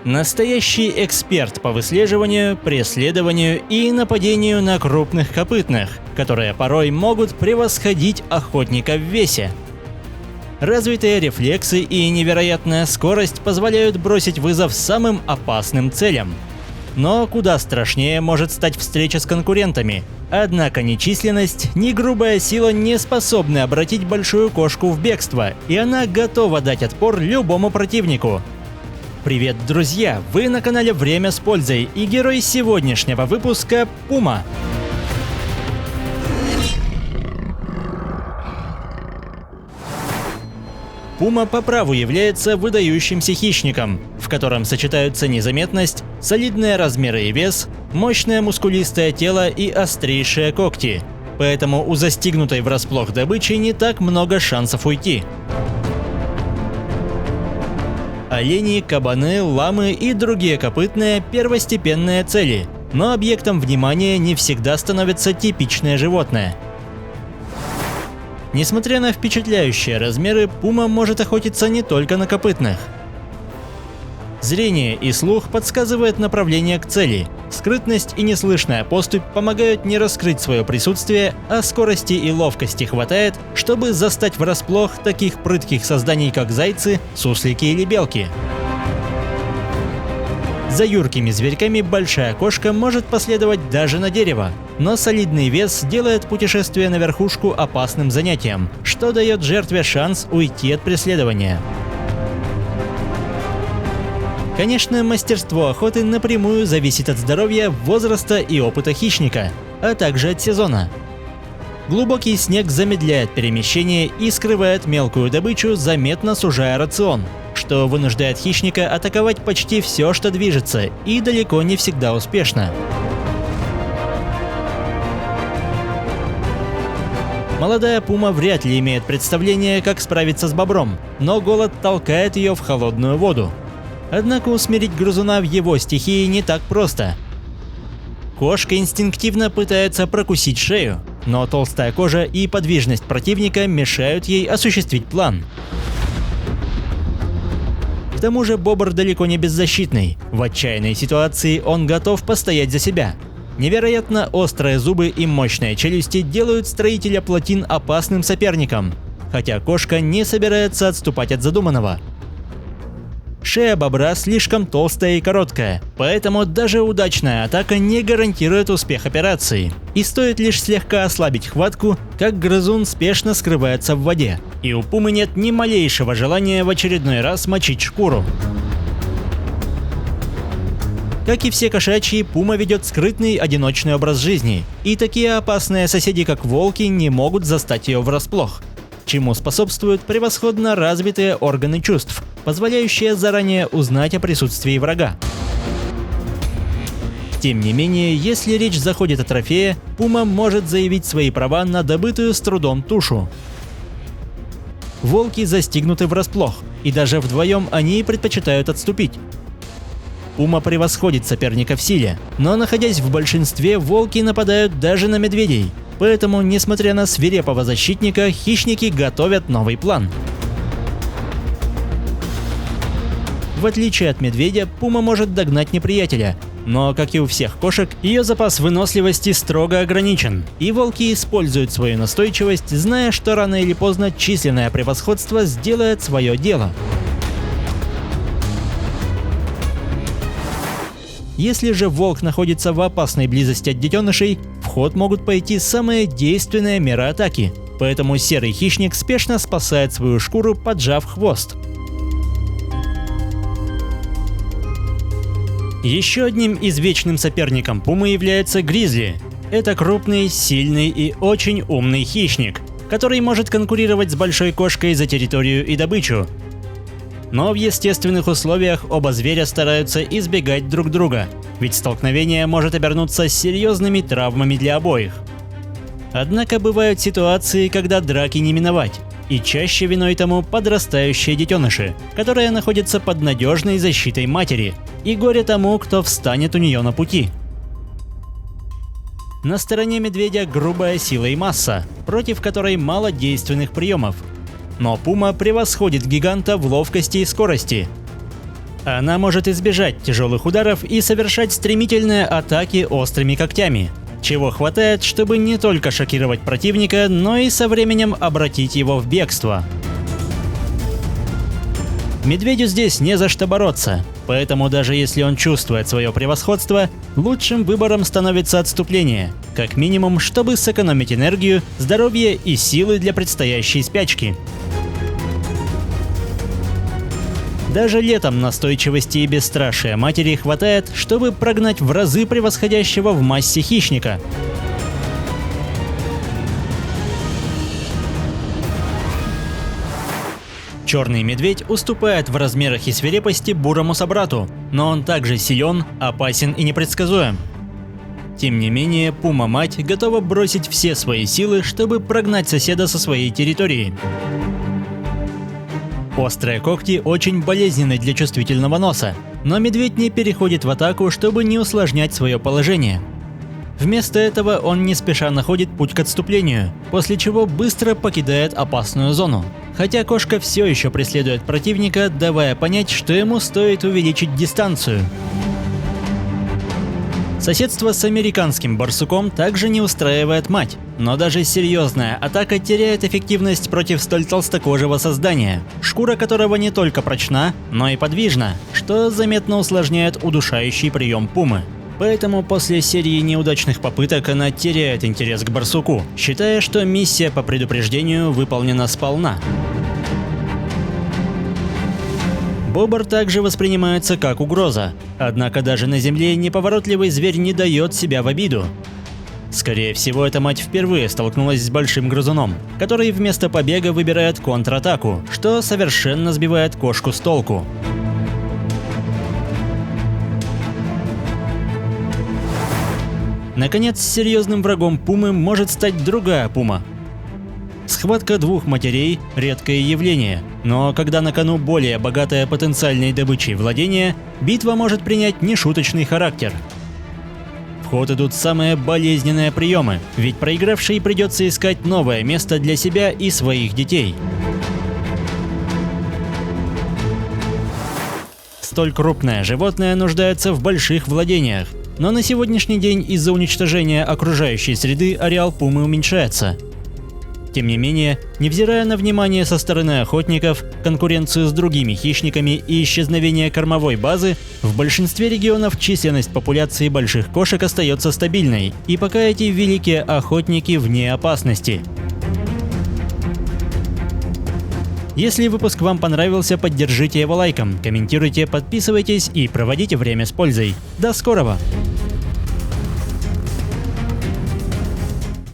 Настоящий эксперт по выслеживанию, преследованию и нападению на крупных копытных, которые порой могут превосходить охотника в весе. Развитые рефлексы и невероятная скорость позволяют бросить вызов самым опасным целям. Но куда страшнее может стать встреча с конкурентами. Однако ни численность, ни грубая сила не способны обратить большую кошку в бегство, и она готова дать отпор любому противнику. Привет, друзья! Вы на канале Время с пользой, и герой сегодняшнего выпуска – Пума. Пума по праву является выдающимся хищником, в котором сочетаются незаметность, солидные размеры и вес, мощное мускулистое тело и острейшие когти. Поэтому у застигнутой врасплох добычи не так много шансов уйти. Олени, кабаны, ламы и другие копытные – первостепенные цели, но объектом внимания не всегда становится типичное животное. Несмотря на впечатляющие размеры, пума может охотиться не только на копытных. Зрение и слух подсказывают направление к цели. Скрытность и неслышная поступь помогают не раскрыть свое присутствие, а скорости и ловкости хватает, чтобы застать врасплох таких прытких созданий, как зайцы, суслики или белки. За юркими зверьками большая кошка может последовать даже на дерево, но солидный вес делает путешествие на верхушку опасным занятием, что дает жертве шанс уйти от преследования. Конечно, мастерство охоты напрямую зависит от здоровья, возраста и опыта хищника, а также от сезона. Глубокий снег замедляет перемещение и скрывает мелкую добычу, заметно сужая рацион, что вынуждает хищника атаковать почти все, что движется, и далеко не всегда успешно. Молодая пума вряд ли имеет представление, как справиться с бобром, но голод толкает ее в холодную воду. Однако усмирить грызуна в его стихии не так просто. Кошка инстинктивно пытается прокусить шею, но толстая кожа и подвижность противника мешают ей осуществить план. К тому же бобр далеко не беззащитный. В отчаянной ситуации он готов постоять за себя. Невероятно острые зубы и мощные челюсти делают строителя плотин опасным соперником, хотя кошка не собирается отступать от задуманного. Шея бобра слишком толстая и короткая, поэтому даже удачная атака не гарантирует успех операции. И стоит лишь слегка ослабить хватку, как грызун спешно скрывается в воде, и у пумы нет ни малейшего желания в очередной раз мочить шкуру. Как и все кошачьи, пума ведет скрытный одиночный образ жизни, и такие опасные соседи, как волки, не могут застать ее врасплох, чему способствуют превосходно развитые органы чувств, позволяющие заранее узнать о присутствии врага. Тем не менее, если речь заходит о трофее, пума может заявить свои права на добытую с трудом тушу. Волки застигнуты врасплох, и даже вдвоем они предпочитают отступить. Пума превосходит соперника в силе, но находясь в большинстве, волки нападают даже на медведей. Поэтому, несмотря на свирепого защитника, хищники готовят новый план. В отличие от медведя, пума может догнать неприятеля, но, как и у всех кошек, ее запас выносливости строго ограничен, и волки используют свою настойчивость, зная, что рано или поздно численное превосходство сделает свое дело. Если же волк находится в опасной близости от детенышей, в ход могут пойти самые действенные меры атаки, поэтому серый хищник спешно спасает свою шкуру, поджав хвост. Еще одним извечным соперником пумы является гризли. Это крупный, сильный и очень умный хищник, который может конкурировать с большой кошкой за территорию и добычу. Но в естественных условиях оба зверя стараются избегать друг друга, ведь столкновение может обернуться серьезными травмами для обоих. Однако бывают ситуации, когда драки не миновать, и чаще виной тому подрастающие детеныши, которые находятся под надежной защитой матери, и горе тому, кто встанет у нее на пути. На стороне медведя грубая сила и масса, против которой мало действенных приемов. Но пума превосходит гиганта в ловкости и скорости. Она может избежать тяжелых ударов и совершать стремительные атаки острыми когтями, чего хватает, чтобы не только шокировать противника, но и со временем обратить его в бегство. Медведю здесь не за что бороться, поэтому даже если он чувствует свое превосходство, лучшим выбором становится отступление, как минимум, чтобы сэкономить энергию, здоровье и силы для предстоящей спячки. Даже летом настойчивости и бесстрашия матери хватает, чтобы прогнать в разы превосходящего в массе хищника. Черный медведь уступает в размерах и свирепости бурому собрату, но он также силен, опасен и непредсказуем. Тем не менее, пума-мать готова бросить все свои силы, чтобы прогнать соседа со своей территории. Острые когти очень болезненны для чувствительного носа, но медведь не переходит в атаку, чтобы не усложнять свое положение. Вместо этого он не спеша находит путь к отступлению, после чего быстро покидает опасную зону. Хотя кошка все еще преследует противника, давая понять, что ему стоит увеличить дистанцию. Соседство с американским барсуком также не устраивает мать, но даже серьезная атака теряет эффективность против столь толстокожего создания, шкура которого не только прочна, но и подвижна, что заметно усложняет удушающий прием пумы. Поэтому после серии неудачных попыток она теряет интерес к барсуку, считая, что миссия по предупреждению выполнена сполна. Бобр также воспринимается как угроза, однако даже на земле неповоротливый зверь не дает себя в обиду. Скорее всего, эта мать впервые столкнулась с большим грызуном, который вместо побега выбирает контратаку, что совершенно сбивает кошку с толку. Наконец, серьезным врагом пумы может стать другая пума. Схватка двух матерей – редкое явление, но когда на кону более богатая потенциальной добычей владение, битва может принять нешуточный характер. В ход идут самые болезненные приемы, ведь проигравшей придется искать новое место для себя и своих детей. Столь крупное животное нуждается в больших владениях, но на сегодняшний день из-за уничтожения окружающей среды ареал пумы уменьшается. Тем не менее, невзирая на внимание со стороны охотников, конкуренцию с другими хищниками и исчезновение кормовой базы, в большинстве регионов численность популяции больших кошек остается стабильной, и пока эти великие охотники вне опасности. Если выпуск вам понравился, поддержите его лайком, комментируйте, подписывайтесь и проводите время с пользой. До скорого!